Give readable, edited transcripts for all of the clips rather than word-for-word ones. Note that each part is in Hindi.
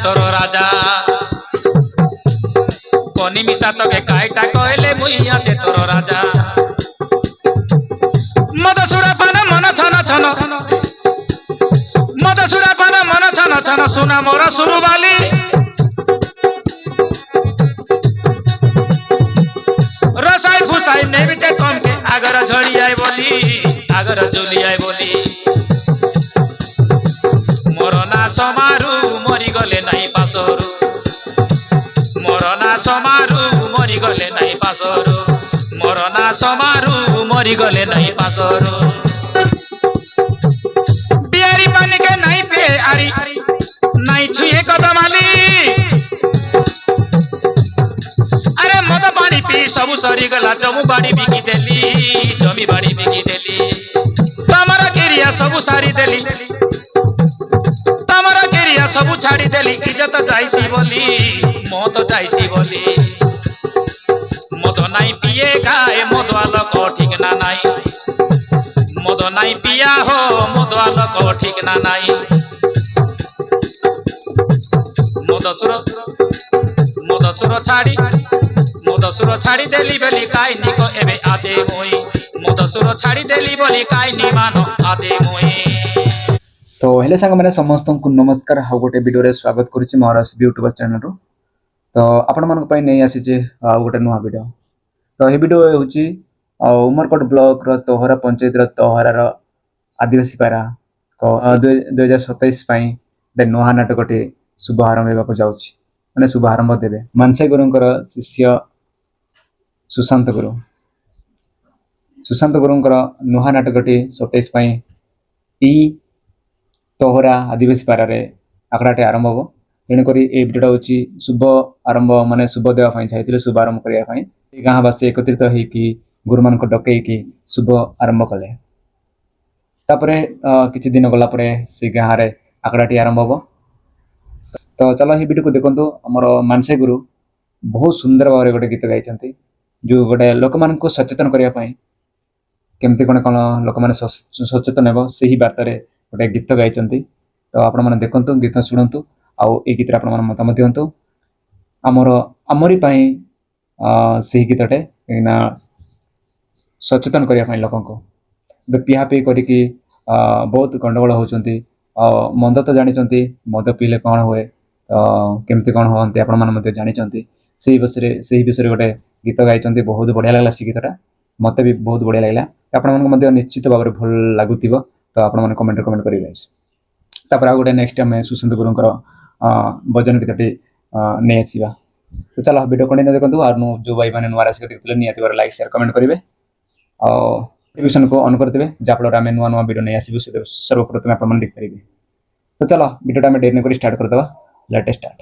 तोर राजा कनी मिसा तके काईटा कहले मुई आचे तोर राजा मद सुरा पान मन छन छन मद सुरा पान मन छन छन सुना मोर सुरुबाली रसाई फुसाई ने बिचे कम के आगर झड़ी आए बोली आगर झोली आए बोली मरना समारू मरी गले नहीं पासरू मरना समारू मरी गले नहीं पासरू मरना समारू मरी गले नहीं पासरू बियारी पानी के नहीं पे आरी नहीं छुए कदमाली अरे मद पानी पी सबु सरी गला जमु बाड़ी बिकी देली जमी बाड़ी बिकी देली तमरा केरिया सबु सारी देली तमरा केरिया सबु छाड़ी देली इज्जत जाइसी बोली मौत जाइसी बोली मद नाई पिए खाए मदवाल को ठीक ना नाई मद नाई पिया हो मदवाल को ठीक ना नाई मदसुर छाड़ी देली बेली काई निको एबे आजे मोई मदसुर छाड़ी देली बोली काई नि मानो आजे मोई। तो हेले सांग मैंने समस्त को नमस्कार हाउ गोटे वीडियो रे स्वागत करूची मोर यूट्यूब चैनल रो। तो आपण मन पई नै आसी जे गोटे नुवा वीडियो। तो हे वीडियो होची उमरकोट ब्लॉक रो तोहरा पंचायत रो तोहरा रो आदिवासी पारा को 2027 पई दे नुवा नाटकटे शुभारंभ हेबाको जाउची माने शुभारंभ देबे मानसे गुरुंकर शिष्य सुशांत गुरुंकर नुहा नाटकटी 27 पई ई तोहरा आदिवासी पारारे आकड़ाटे आरंभ हो तेणुकरी ए वीडियो होची शुभ आरंभ माने शुभ देवा पई चाहतिले शुभ आरंभ करिया पई गाँवासी एकत्रित होइकी गुरुमान को डकैकी शुभ आरंभ कले तापरे किछि दिन गला परे से गाँ रे आकड़ाटी आरंभ हो। तो चलो ये वीडियो को देखो आमर मानसे गुरु बहुत सुंदर भाव गोटे गीत गाई जो गोटे लोक मान को सचेतन करने केमती कौन कौन लोक मैंने सचेतन हो से ही बार्तार गोटे गीत गाई। तो आपण मैंने देखु गीत शुणु आउ ये गीत आप मतामत दिंतु आमरी से गीतटे सचेतन करने लोक पिहा पी करके बहुत गंडगोल होती मंद तो जानते मद पीले कौन हुए तो केमती कौन हमें आपण जानते से विषय गोटे गीत गाई बहुत बढ़िया लगला से गीतटा मत भी बहुत बढ़िया लगला आपण निश्चित भाव में भल लगुव तो आपण कमेंट करेंगे। तापर गोटे नेक्स्ट आम सुशांत गुरुंकर भजन गीतटी नहीं आसवा। तो चलो वीडियो कंटिन्यू देखो और जो भाई मैंने नुआ राशि देखते निहाती भाव लाइक शेयर कमेंट करेंगे नोटिफिकेशन को ऑन करदे जहाँफल आम नुआ नुआ वीडियो नहीं आसू सर्वप्रथम आप देखिपारे। तो चलो वीडियो आम डेरी कर स्टार्ट करदे लेट स्टार्ट।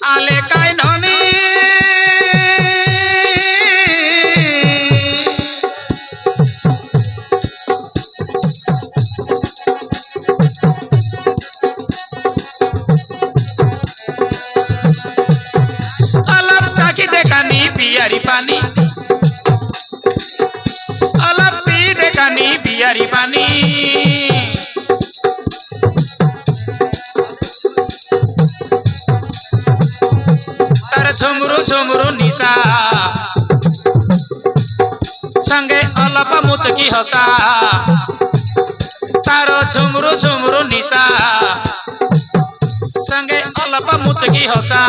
आले काय ननी अलप चाकी देखानी बियारी पानी अलप पी देखानी बियारी पानी झुमरू झुमरू निशा संगे अलप मुचकी हसा तार झुमरू झुमरू निशा संगे अलप मुचकी हसा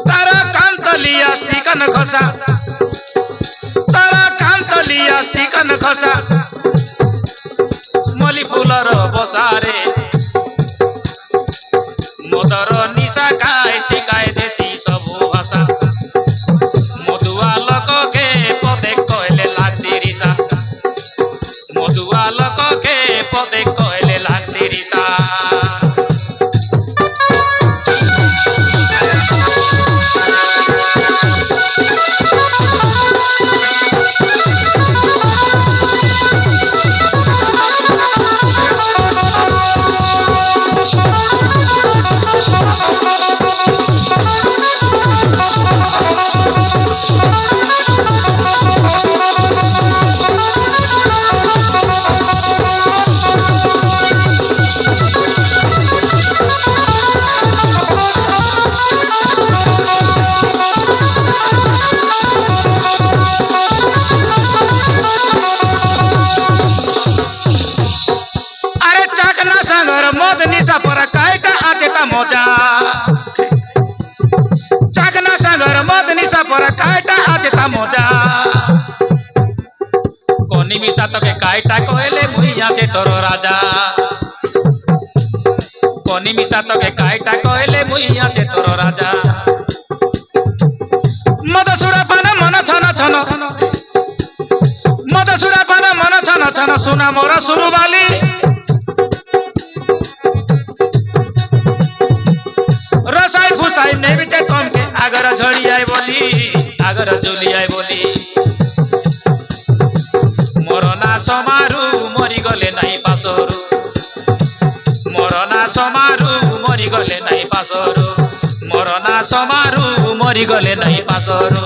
तार कांतलिया चिकन खसा तार कांतलिया चिकन खसा मली फूलर बसारे मदर निशा खाए शिकाय देसी सबू भाषा मधुआ लोक के पदे कहले लागसी रिसा मधुआ लोक के पदे कहले लागसी रिसा মজা চাকনা সাগর মদ নিশা পরা কাইটা আছে তা মজা কনি মিশা তোকে কাইটা কইলে মুই আছে তোর রাজা কনি মিশা তোকে কাইটা কইলে মুই আছে তোর রাজা মদ সুরা পান মন ছন ছন মদ সুরা পান মন ছন ছন সুনা মোর সুরবালি রসাই ফুসাই নেবিছে তমকে আগর ঝড়ি আই বলি আগর ঝুলি আই বলি মরনা সমারু মরি গলে নাই পাসরু মরনা সমারু মরি গলে নাই পাসরু মরনা সমারু মরি গলে নাই পাসরু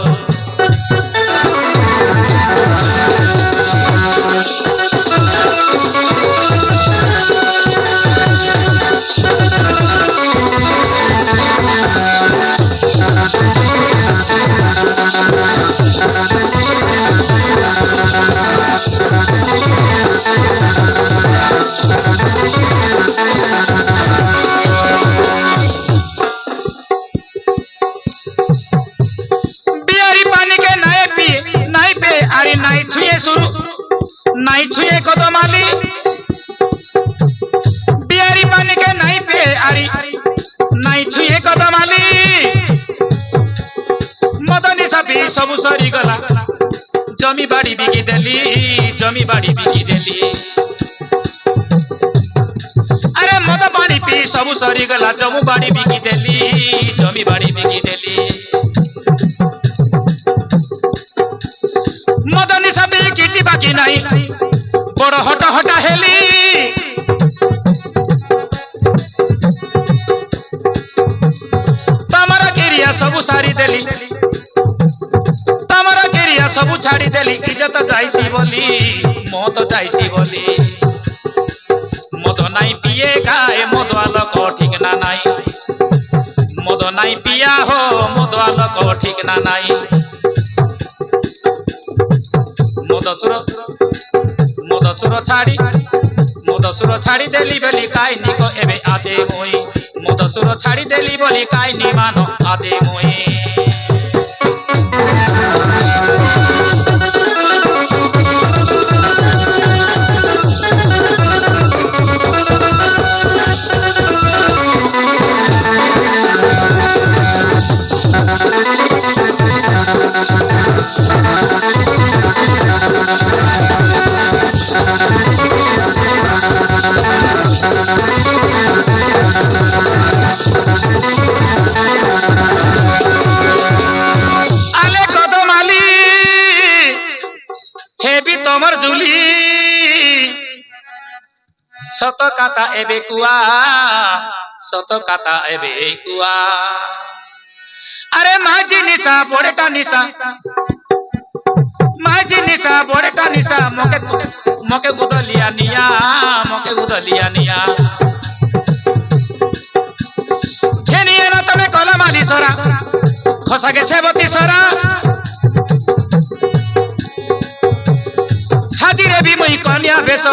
নাই ছুঁয়ে কদমালি বিয়ারি পানিকে নাই পে আরি নাই ছুঁয়ে কদমালি মদনী সাপি সবু সরি গলা জমি বাড়ি বিকি দেলি জমি বাড়ি বিকি দেলি আরে মদ পানি পি সবু সরি গলা জমু বাড়ি বিকি দেলি জমি বাড়ি বিকি দেলি মদনী সাপি কিছু বাকি নাই বড় হটা হটা হেলি তামারা কেরিয়া সবু সারি দেলি তামারা কেরিয়া সবু ছাড়ি দেলি ইজ্জত যাইছি বলি মত যাইছি বলি মদ নাই পিয়ে গায়ে মদ আলোক ঠিক না নাই মদ নাই পিয়া হো মদ আলোক ঠিক না নাই মদসুর ছাড়ি দেলি বলি কাইনি কো এবে আছে মই মদসুর ছাড়ি দেলি বলি কাইনি মানো আছে মই সত কথা এবে কুয়া সত কথা এবে কুয়া আরে মাঝি নিশা বড়টা নিশা মাঝি নিশা বড়টা নিশা মকে বুদলিয়া নিয়া মকে বুদলিয়া নিয়া খেনিয়ে না তুমি কলমালি সরা খসা গেছে বতি সরা সাজিরে বি মই কন্যা বেশ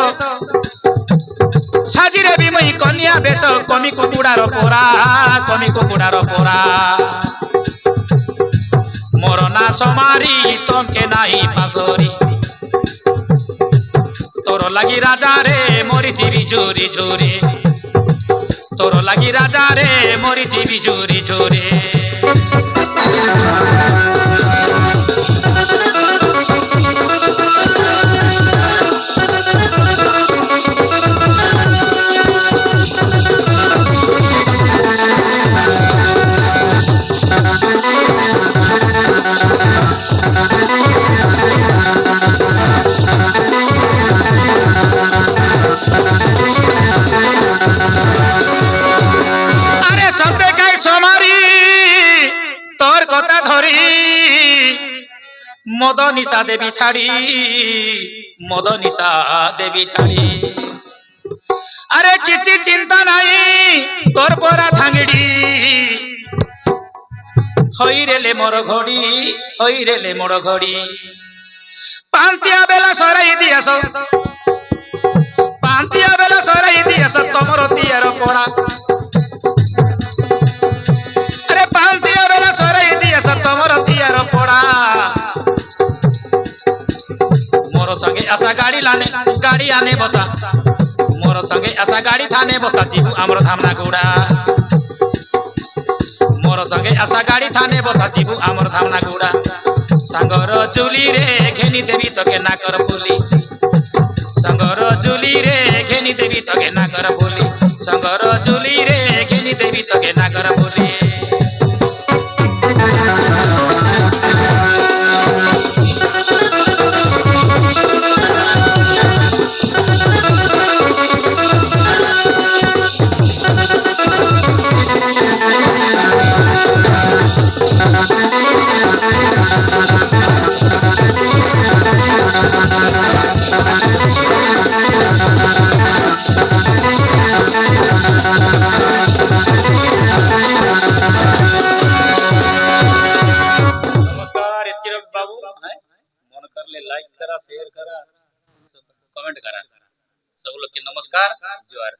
সাজিরে বি মই কন্যা বেশ কমি কুকুড়ার পোড়া কমি কুকুড়ার পোড়া মরনা সমারি তমকে নাই পাসরি তোর লাগি রাজা রে মরি জিবি ঝুরি ঝুরি তোর লাগি রাজা রে মরি জিবি ঝুরি ঝুরি মদ নিশা দেবী ছাড়ি মদ নিশা দেবী ছাড়ি আরে কিছু চিন্তা নাই তোর পরা থাঙ্গিড়ি হইরেলে মোর ঘড়ি হইরেলে মোর ঘড়ি পান্তিয়া বেলা সরাই দিয়াস পান্তিয়া বেলা সরাই দিয়াস তোমার তিয়ার পড়া आशा गाड़ी आने बसा मोर संगे आशा गाड़ी थाने बसा जीवु आमर धामना गुड़ा मोर संगे आशा गाड़ी थाने बसा जीवु आमर धामना गुड़ा सांगर चुली रे घेनी देवी तके नाकर फुली सांगर चुली रे घेनी देवी तके नाकर फुली सांगर चुली रे घेनी देवी तके नाकर फुली बाबू मन करले लाइक करा शेयर करा कमेंट करा सब लोग के नमस्कार जोहार।